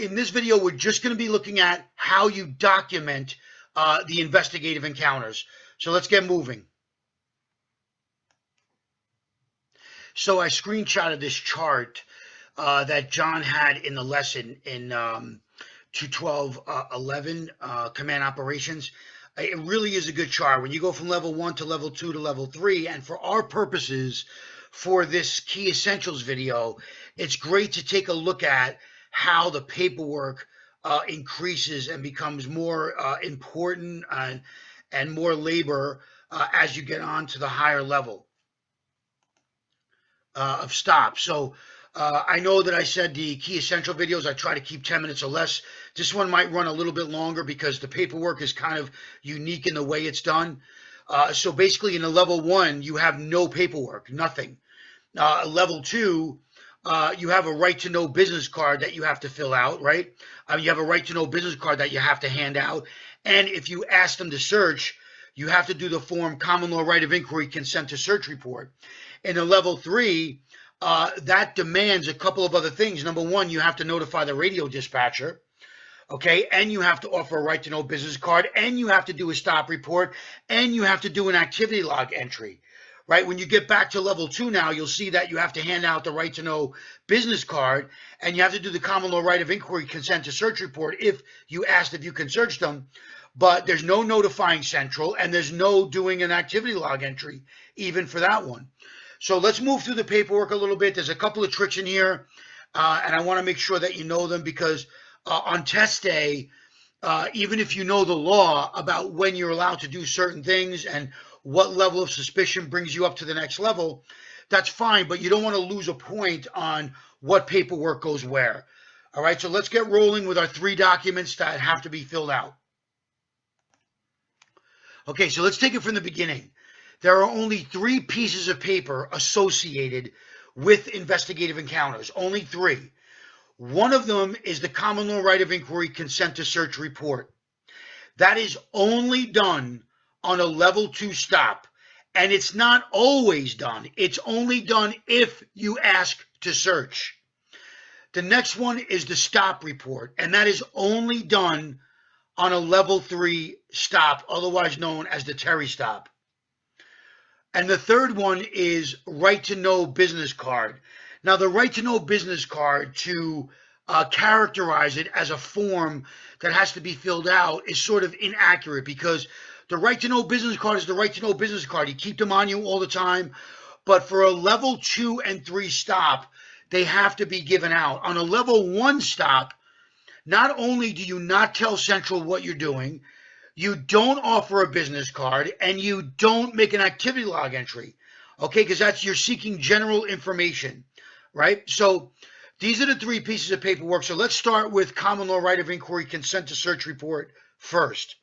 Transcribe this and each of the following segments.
in this video, we're just going to be looking at how you document the investigative encounters. So let's get moving. So I screenshotted this chart that John had in the lesson in 212.11 command operations. It really is a good chart when you go from level 1 to level 2 to level 3. And for our purposes, for this Key Essentials video, it's great to take a look at how the paperwork increases and becomes more important and more labor as you get on to the higher level of stop. So I know that I said the Key Essential videos, I try to keep 10 minutes or less. This one might run a little bit longer because the paperwork is kind of unique in the way it's done. So basically in the level 1, you have no paperwork, nothing. Level 2, you have a right to know business card that you have to fill out, right? You have a right to know business card that you have to hand out. And if you ask them to search, you have to do the form Common Law Right of Inquiry Consent to Search report. In the level 3, that demands a couple of other things. Number 1, you have to notify the radio dispatcher, okay? And you have to offer a right to know business card, and you have to do a stop report, and you have to do an activity log entry, right? When you get back to level 2 now, you'll see that you have to hand out the right to know business card, and you have to do the Common Law Right of Inquiry Consent to Search report if you asked if you can search them. But there's no notifying Central, and there's no doing an activity log entry even for that one. So let's move through the paperwork a little bit. There's a couple of tricks in here, and I want to make sure that you know them because on test day, even if you know the law about when you're allowed to do certain things and what level of suspicion brings you up to the next level, that's fine, but you don't want to lose a point on what paperwork goes where. All right, so let's get rolling with our 3 documents that have to be filled out. Okay, so let's take it from the beginning. There are only 3 pieces of paper associated with investigative encounters, only 3. One of them is the Common Law Right of Inquiry Consent to Search report. That is only done on a level 2 stop, and it's not always done. It's only done if you ask to search. The next one is the stop report, and that is only done on a level 3 stop, otherwise known as the Terry stop. And the third one is right to know business card. Now, the right to know business card, to characterize it as a form that has to be filled out, is sort of inaccurate because the right to know business card is the right to know business card. You keep them on you all the time. But for a level 2 and 3 stop, they have to be given out. On a level 1 stop, not only do you not tell Central what you're doing, you don't offer a business card, and you don't make an activity log entry, okay? Because you're seeking general information, right? So these are the 3 pieces of paperwork. So let's start with Common Law Right of Inquiry Consent to Search report first.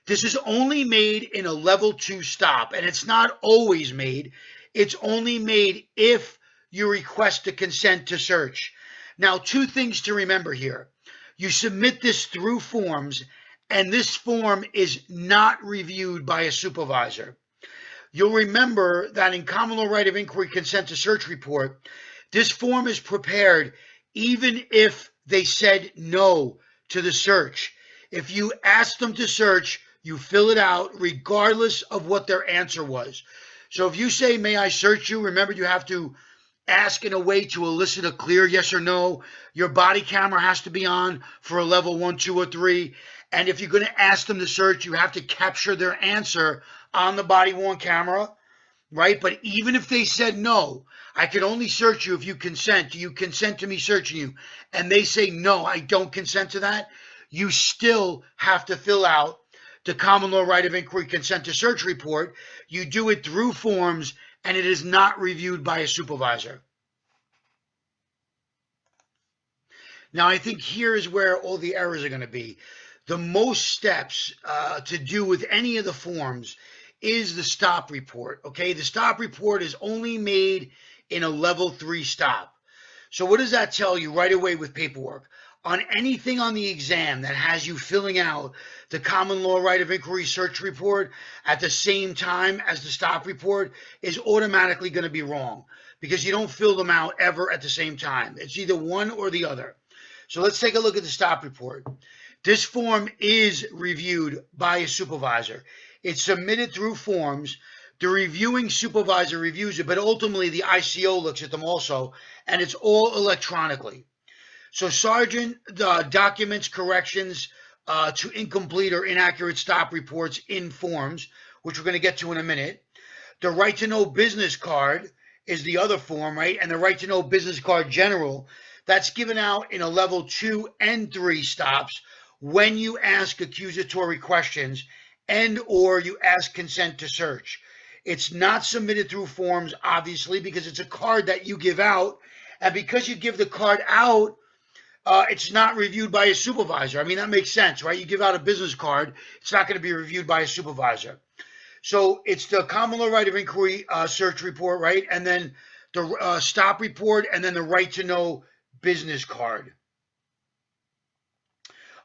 This is only made in a level 2 stop, and it's not always made. It's only made if you request a consent to search. Now, 2 things to remember here. You submit this through forms, and this form is not reviewed by a supervisor. You'll remember that in Common Law Right of Inquiry Consent to Search report, this form is prepared even if they said no to the search. If you ask them to search, you fill it out regardless of what their answer was. So if you say, may I search you? Remember, you have to ask in a way to elicit a clear yes or no. Your body camera has to be on for a level 1, 2, or 3. And if you're going to ask them to search, you have to capture their answer on the body-worn camera, right? But even if they said, no, I can only search you if you consent. Do you consent to me searching you? And they say, no, I don't consent to that. You still have to fill out the Common Law Right of Inquiry Consent to Search report. You do it through forms, and it is not reviewed by a supervisor. Now, I think here is where all the errors are going to be. The most steps to do with any of the forms is the stop report, okay? The stop report is only made in a level 3 stop. So what does that tell you right away with paperwork? On anything on the exam that has you filling out the Common Law Right of Inquiry Search report at the same time as the stop report is automatically going to be wrong because you don't fill them out ever at the same time. It's either one or the other. So let's take a look at the stop report. This form is reviewed by a supervisor. It's submitted through forms. The reviewing supervisor reviews it, but ultimately the ICO looks at them also, and it's all electronically. So Sergeant documents corrections to incomplete or inaccurate stop reports in forms, which we're going to get to in a minute. The right to know business card is the other form, right? And the right to know business card general, that's given out in a level 2 and 3 stops when you ask accusatory questions and or you ask consent to search. It's not submitted through forms, obviously, because it's a card that you give out. And because you give the card out, it's not reviewed by a supervisor. I mean, that makes sense, right? You give out a business card, it's not going to be reviewed by a supervisor. So it's the common law right of inquiry search report, right? And then the stop report, and then the right to know business card.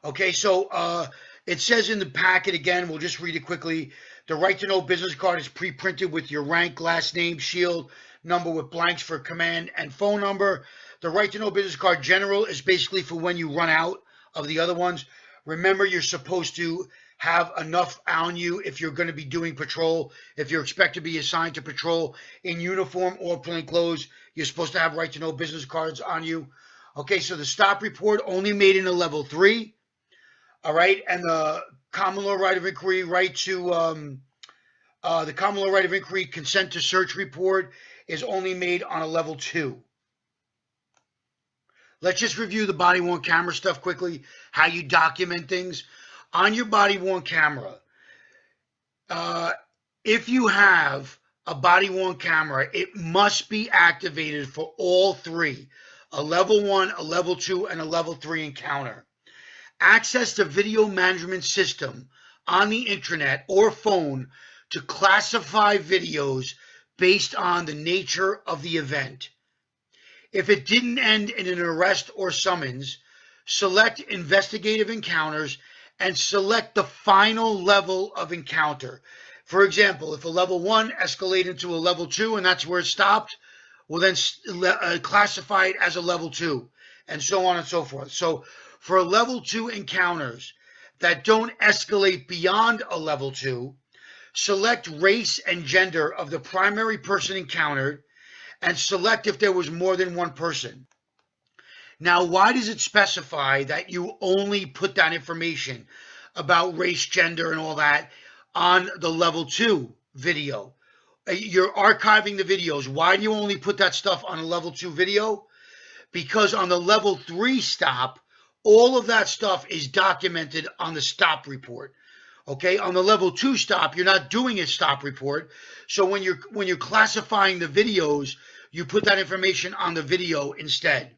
Okay, so it says in the packet, again, we'll just read it quickly. The right to know business card is pre-printed with your rank, last name, shield, number with blanks for command and phone number. The right to know business card general is basically for when you run out of the other ones. Remember, you're supposed to have enough on you if you're going to be doing patrol. If you're expected to be assigned to patrol in uniform or plain clothes, you're supposed to have right to know business cards on you. Okay, so the stop report only made in a level 3. All right, and the common law right of inquiry, right to the common law right of inquiry consent to search report is only made on a level 2. Let's just review the body-worn camera stuff quickly, how you document things. On your body-worn camera, if you have a body-worn camera, it must be activated for all 3, a level 1, a level 2, and a level 3 encounter. Access the video management system on the internet or phone to classify videos based on the nature of the event. If it didn't end in an arrest or summons, select investigative encounters and select the final level of encounter. For example, if a level 1 escalated into a level 2 and that's where it stopped, we'll then classify it as a level 2 and so on and so forth. So for level 2 encounters that don't escalate beyond a level 2, select race and gender of the primary person encountered and select if there was more than one person. Now, why does it specify that you only put that information about race, gender, and all that on the level 2 video? You're archiving the videos. Why do you only put that stuff on a level 2 video? Because on the level 3 stop, all of that stuff is documented on the stop report. Okay, on the level 2 stop, you're not doing a stop report. So when you're classifying the videos, you put that information on the video instead.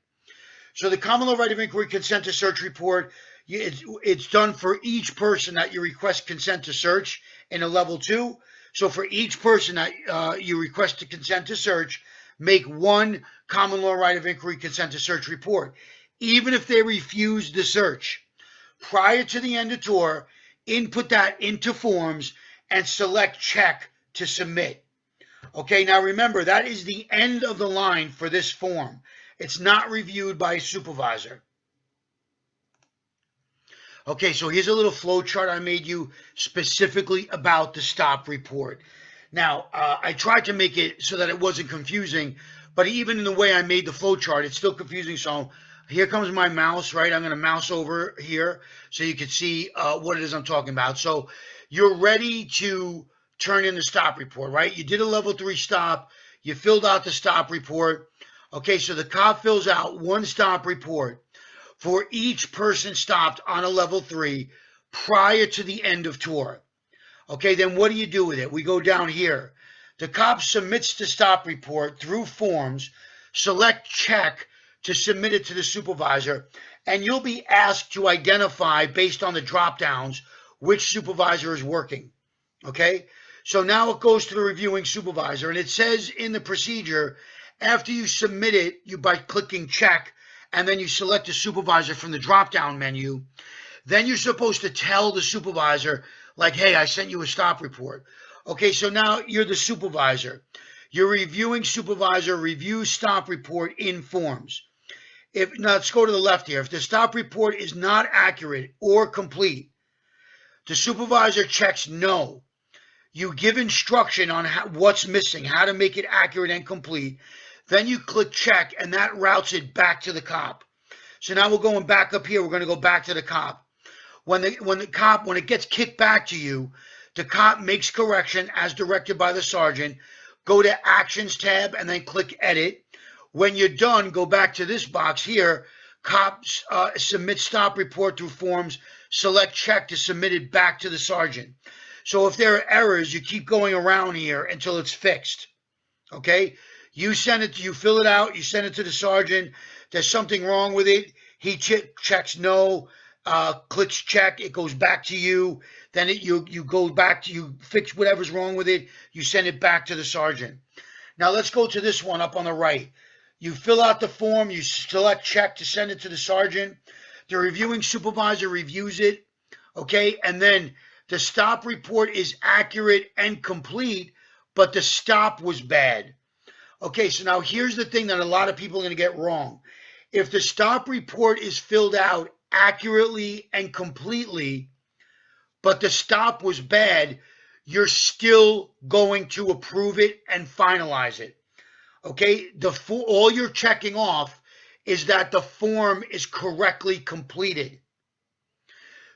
So the common law right of inquiry consent to search report, it's done for each person that you request consent to search in a level 2. So for each person that you request to consent to search, make one common law right of inquiry consent to search report. Even if they refuse the search, prior to the end of tour, input that into forms and select check to submit. Okay, now remember, that is the end of the line for this form. It's not reviewed by a supervisor. Okay, so here's a little flow chart I made you specifically about the stop report. Now, I tried to make it so that it wasn't confusing, but even in the way I made the flow chart, it's still confusing. So here comes my mouse, right? I'm going to mouse over here so you can see what it is I'm talking about. So you're ready to turn in the stop report, right? You did a level 3 stop. You filled out the stop report. Okay, so the cop fills out one stop report for each person stopped on a level 3 prior to the end of tour. Okay, then what do you do with it? We go down here. The cop submits the stop report through forms, select check to submit it to the supervisor, and you'll be asked to identify, based on the drop downs, which supervisor is working. Okay, so now it goes to the reviewing supervisor, and it says in the procedure, after you submit it, you by clicking check, and then you select a supervisor from the drop-down menu, then you're supposed to tell the supervisor, like, hey, I sent you a stop report. Okay, so now you're the supervisor. Your reviewing supervisor reviews stop report in forms. Now let's go to the left here. If the stop report is not accurate or complete, the supervisor checks no. You give instruction on what's missing, how to make it accurate and complete. Then you click check, and that routes it back to the cop. So now we're going back up here. We're going to go back to the cop. When it gets kicked back to you, the cop makes correction as directed by the sergeant. Go to Actions tab and then click Edit. When you're done, go back to this box here. Cops submit stop report through forms. Select check to submit it back to the sergeant. So if there are errors, you keep going around here until it's fixed. Okay? You fill it out, you send it to the sergeant. There's something wrong with it. He checks no, clicks check, it goes back to you. Then you go back to, you fix whatever's wrong with it, you send it back to the sergeant. Now let's go to this one up on the right. You fill out the form, you select check to send it to the sergeant. The reviewing supervisor reviews it, okay? And then the stop report is accurate and complete, but the stop was bad. Okay, so now here's the thing that a lot of people are going to get wrong. If the stop report is filled out accurately and completely, but the stop was bad, you're still going to approve it and finalize it. Okay, all you're checking off is that the form is correctly completed.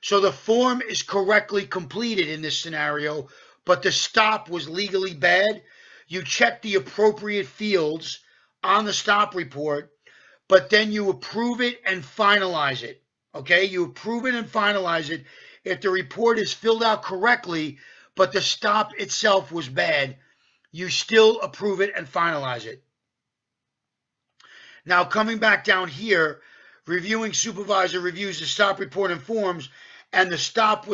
So the form is correctly completed in this scenario, but the stop was legally bad. You check the appropriate fields on the stop report, but then you approve it and finalize it. Okay, you approve it and finalize it. If the report is filled out correctly, but the stop itself was bad, you still approve it and finalize it. Now coming back down here, reviewing supervisor reviews the stop report and forms, and the stop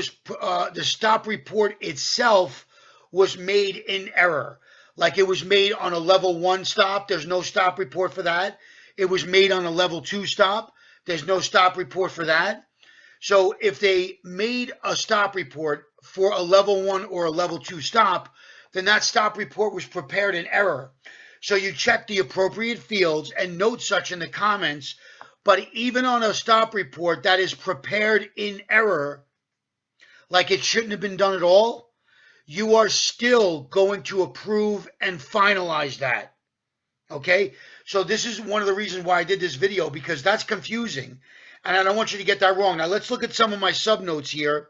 report itself was made in error. Like it was made on a level 1 stop, there's no stop report for that. It was made on a level 2 stop, there's no stop report for that. So if they made a stop report for a level 1 or a level 2 stop, then that stop report was prepared in error. So you check the appropriate fields and note such in the comments. But even on a stop report that is prepared in error, like it shouldn't have been done at all, you are still going to approve and finalize that. Okay? So this is one of the reasons why I did this video, because that's confusing. And I don't want you to get that wrong. Now let's look at some of my subnotes here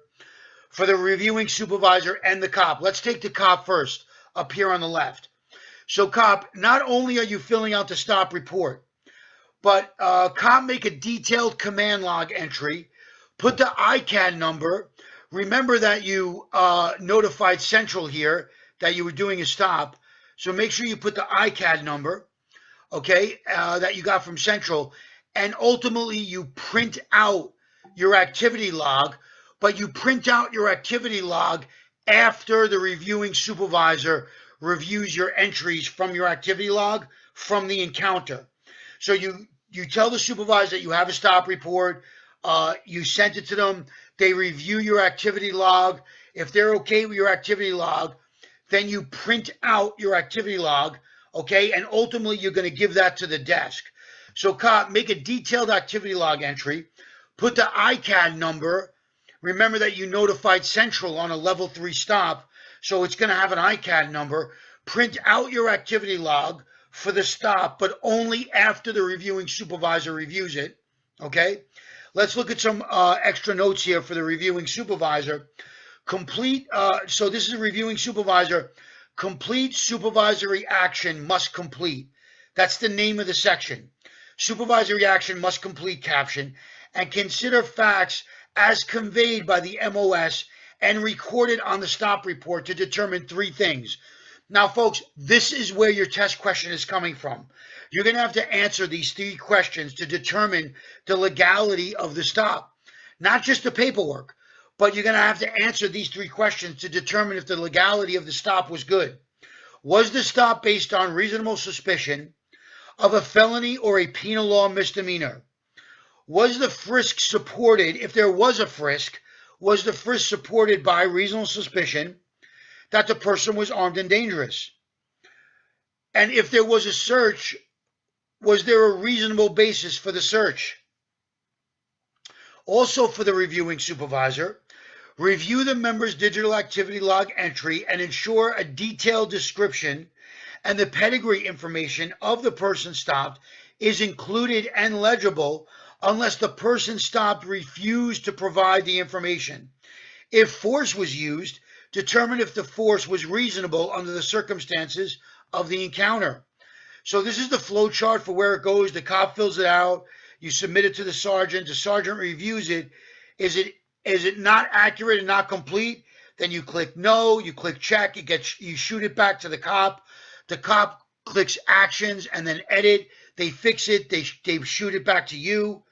for the reviewing supervisor and the cop. Let's take the cop first, up here on the left. So cop, not only are you filling out the stop report, but cop, make a detailed command log entry, put the ICAD number. Remember that you notified Central here that you were doing a stop. So make sure you put the ICAD number, okay, that you got from Central. And ultimately you print out your activity log, but you print out your activity log after the reviewing supervisor reviews your entries from your activity log from the encounter. So you tell the supervisor that you have a stop report, you sent it to them, they review your activity log. If they're okay with your activity log, then you print out your activity log, okay, and ultimately you're going to give that to the desk. So cop, make a detailed activity log entry, put the ICAD number. Remember that you notified Central on a level 3 stop, so it's going to have an ICAD number. Print out your activity log for the stop, but only after the reviewing supervisor reviews it, okay? Let's look at some extra notes here for the reviewing supervisor. So this is a reviewing supervisor. Complete supervisory action must complete. That's the name of the section. Supervisory action must complete caption, and consider facts as conveyed by the MOS and recorded on the stop report to determine 3 things. Now, folks, this is where your test question is coming from. You're going to have to answer these 3 questions to determine the legality of the stop. Not just the paperwork, but you're going to have to answer these 3 questions to determine if the legality of the stop was good. Was the stop based on reasonable suspicion of a felony or a penal law misdemeanor? Was the frisk supported, if there was a frisk, was the frisk supported by reasonable suspicion that the person was armed and dangerous? And if there was a search, was there a reasonable basis for the search? Also for the reviewing supervisor, review the member's digital activity log entry and ensure a detailed description and the pedigree information of the person stopped is included and legible unless the person stopped refused to provide the information. If force was used, determine if the force was reasonable under the circumstances of the encounter. So this is the flow chart for where it goes. The cop fills it out. You submit it to the sergeant reviews it. Is it not accurate and not complete? Then you click no, you click check, you shoot it back to the cop. The cop clicks actions and then edit. They fix it, they shoot it back to you.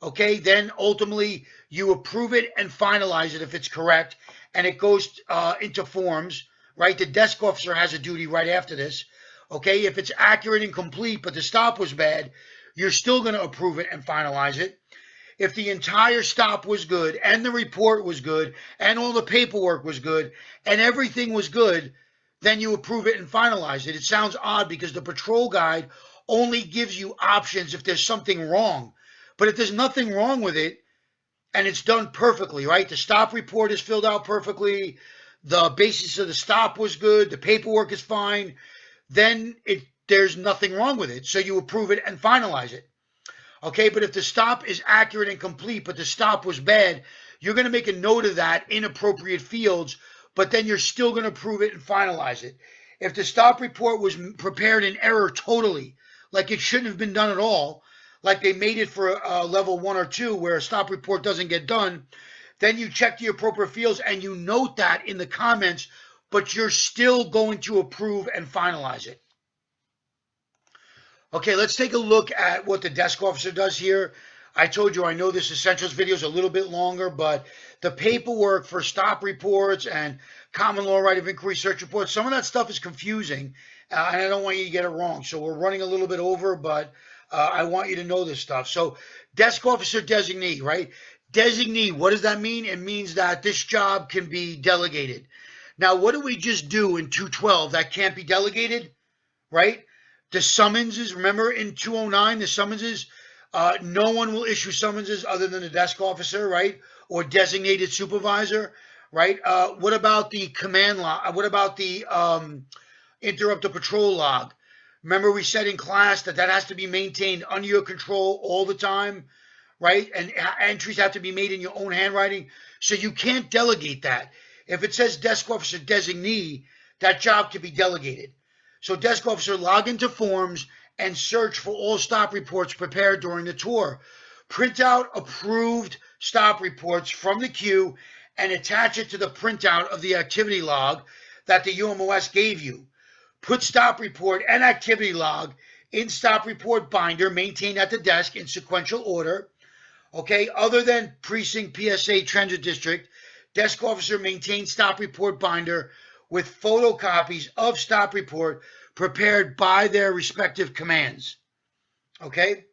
Okay, then ultimately you approve it and finalize it if it's correct, and it goes into forms, right? The desk officer has a duty right after this. Okay, if it's accurate and complete, but the stop was bad, you're still going to approve it and finalize it. If the entire stop was good and the report was good and all the paperwork was good and everything was good, then you approve it and finalize it. It sounds odd because the patrol guide only gives you options if there's something wrong. But if there's nothing wrong with it and it's done perfectly, right? The stop report is filled out perfectly. The basis of the stop was good. The paperwork is fine. Then there's nothing wrong with it. So you approve it and finalize it. Okay, but if the stop is accurate and complete, but the stop was bad, you're going to make a note of that in appropriate fields, but then you're still going to approve it and finalize it. If the stop report was prepared in error totally, like it shouldn't have been done at all, like they made it for level 1 or 2 where a stop report doesn't get done, then you check the appropriate fields and you note that in the comments, but you're still going to approve and finalize it. Okay, let's take a look at what the desk officer does here. I told you I know this Essentials video is a little bit longer, but the paperwork for stop reports and common law right of inquiry search reports, some of that stuff is confusing, and I don't want you to get it wrong. So we're running a little bit over, but I want you to know this stuff. So desk officer designee, right? Designee, what does that mean? It means that this job can be delegated. Now, what did we just do in 212 that can't be delegated, right? The summonses, remember in 209, the summonses, no one will issue summonses other than the desk officer, right? Or designated supervisor, right? What about the command log? What about the interrupt the patrol log? Remember we said in class that has to be maintained under your control all the time, right? And entries have to be made in your own handwriting. So you can't delegate that. If it says desk officer designee, that job can be delegated. So desk officer, log into forms and search for all stop reports prepared during the tour. Print out approved stop reports from the queue and attach it to the printout of the activity log that the UMOS gave you. Put stop report and activity log in stop report binder maintained at the desk in sequential order. Okay, other than precinct PSA transit district, desk officer maintains stop report binder with photocopies of stop report prepared by their respective commands. Okay.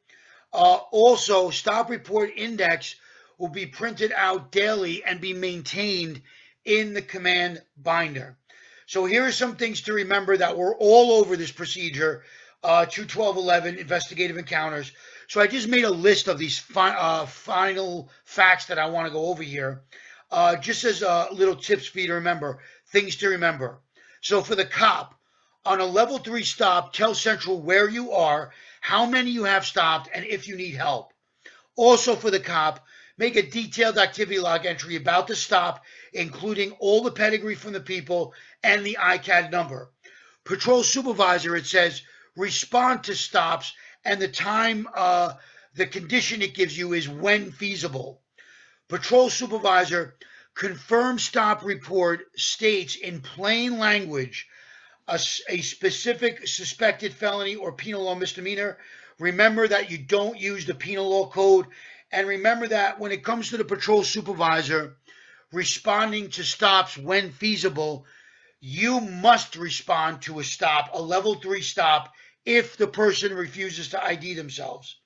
Also, stop report index will be printed out daily and be maintained in the command binder. So here are some things to remember that were all over this procedure, 212.11 investigative encounters. So I just made a list of these final facts that I want to go over here, just as little tips for you to remember, things to remember. So for the cop, on a level 3 stop, tell Central where you are, how many you have stopped, and if you need help. Also for the cop, make a detailed activity log entry about the stop, including all the pedigree from the people and the ICAD number. Patrol supervisor, it says, respond to stops, and the time, the condition it gives you is when feasible. Patrol supervisor, confirm stop report states in plain language a specific suspected felony or penal law misdemeanor. Remember that you don't use the penal law code. And remember that when it comes to the patrol supervisor responding to stops when feasible, you must respond to a stop, a level 3 stop, if the person refuses to ID themselves.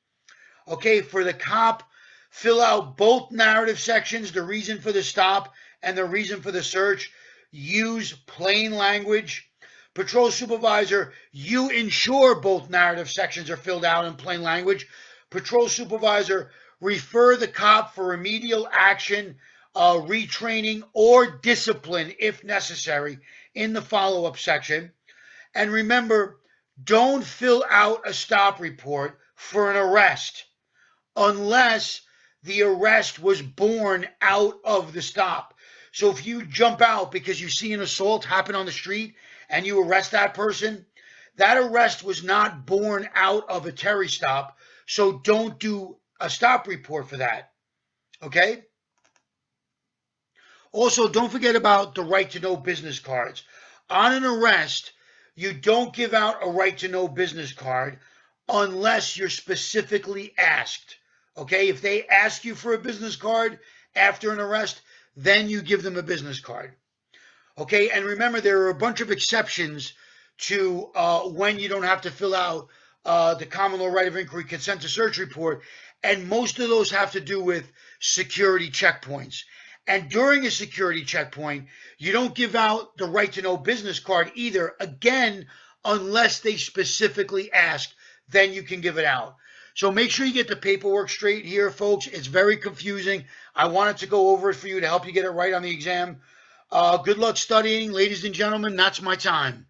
Okay, for the cop, fill out both narrative sections, the reason for the stop and the reason for the search. Use plain language. Patrol supervisor, you ensure both narrative sections are filled out in plain language. Patrol supervisor, refer the cop for remedial action, retraining, or discipline if necessary in the follow-up section. And remember, don't fill out a stop report for an arrest unless the arrest was born out of the stop. So if you jump out because you see an assault happen on the street and you arrest that person, that arrest was not born out of a Terry stop. So don't do a stop report for that. Okay? Also, don't forget about the right to know business cards. On an arrest, you don't give out a right to know business card unless you're specifically asked. Okay? If they ask you for a business card after an arrest, then you give them a business card. Okay? And remember, there are a bunch of exceptions to when you don't have to fill out the common law right of inquiry consent to search report. And most of those have to do with security checkpoints. And during a security checkpoint, you don't give out the right to know business card either, again, unless they specifically ask, then you can give it out. So make sure you get the paperwork straight here, folks. It's very confusing. I wanted to go over it for you to help you get it right on the exam. Good luck studying, ladies and gentlemen. That's my time.